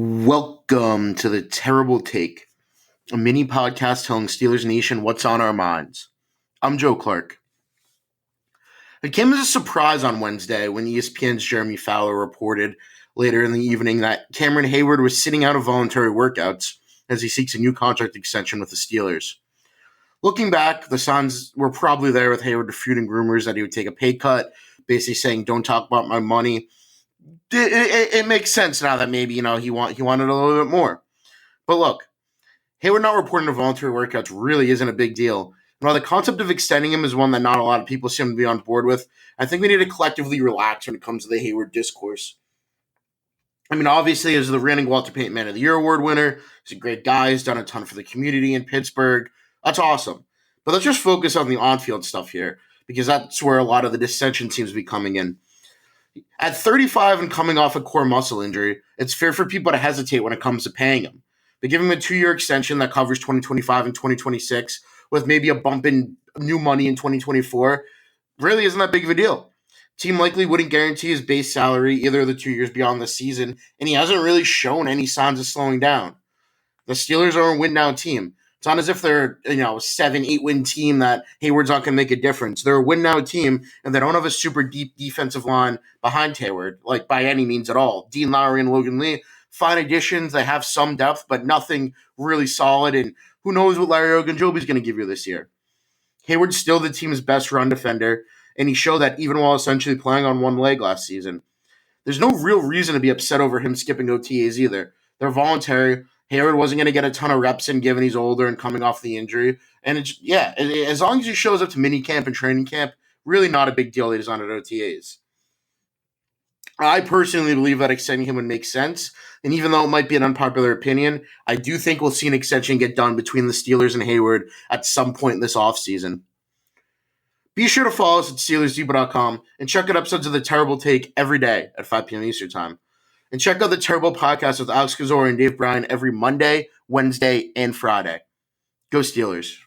Welcome to the Terrible Take, a mini podcast telling Steelers Nation what's on our minds. I'm Joe Clark. It came as a surprise on Wednesday when ESPN's Jeremy Fowler reported later in the evening that Cameron Heyward was sitting out of voluntary workouts as he seeks a new contract extension with the Steelers. Looking back, the Suns were probably there with Heyward refuting rumors that he would take a pay cut, basically saying, "Don't talk about my money." It makes sense now that maybe, he wanted a little bit more. But look, Heyward not reporting to voluntary workouts really isn't a big deal. And while the concept of extending him is one that not a lot of people seem to be on board with, I think we need to collectively relax when it comes to the Heyward discourse. I mean, obviously, as the reigning Walter Payton Man of the Year award winner, he's a great guy. He's done a ton for the community in Pittsburgh. That's awesome. But let's just focus on the on-field stuff here, because that's where a lot of the dissension seems to be coming in. At 35 and coming off a core muscle injury, it's fair for people to hesitate when it comes to paying him. But giving him a 2-year extension that covers 2025 and 2026 with maybe a bump in new money in 2024 really isn't that big of a deal. Team likely wouldn't guarantee his base salary either of the 2 years beyond the season, and he hasn't really shown any signs of slowing down. The Steelers are a win-now team. It's not as if they're, a 7-8 win team that Heyward's not going to make a difference. They're a win-now team, and they don't have a super deep defensive line behind Heyward, by any means at all. Dean Lowry and Logan Lee, fine additions. They have some depth, but nothing really solid, and who knows what Larry Ogunjobi's going to give you this year. Heyward's still the team's best run defender, and he showed that even while essentially playing on one leg last season. There's no real reason to be upset over him skipping OTAs either. They're voluntary. Heyward wasn't going to get a ton of reps in given he's older and coming off the injury. And as long as he shows up to minicamp and training camp, really not a big deal that he's on at OTAs. I personally believe that extending him would make sense. And even though it might be an unpopular opinion, I do think we'll see an extension get done between the Steelers and Heyward at some point this offseason. Be sure to follow us at SteelersDepot.com and check out episodes of The Terrible Take every day at 5 p.m. Eastern Time. And check out The Terrible Podcast with Alex Kazor and Dave Bryan every Monday, Wednesday, and Friday. Go Steelers.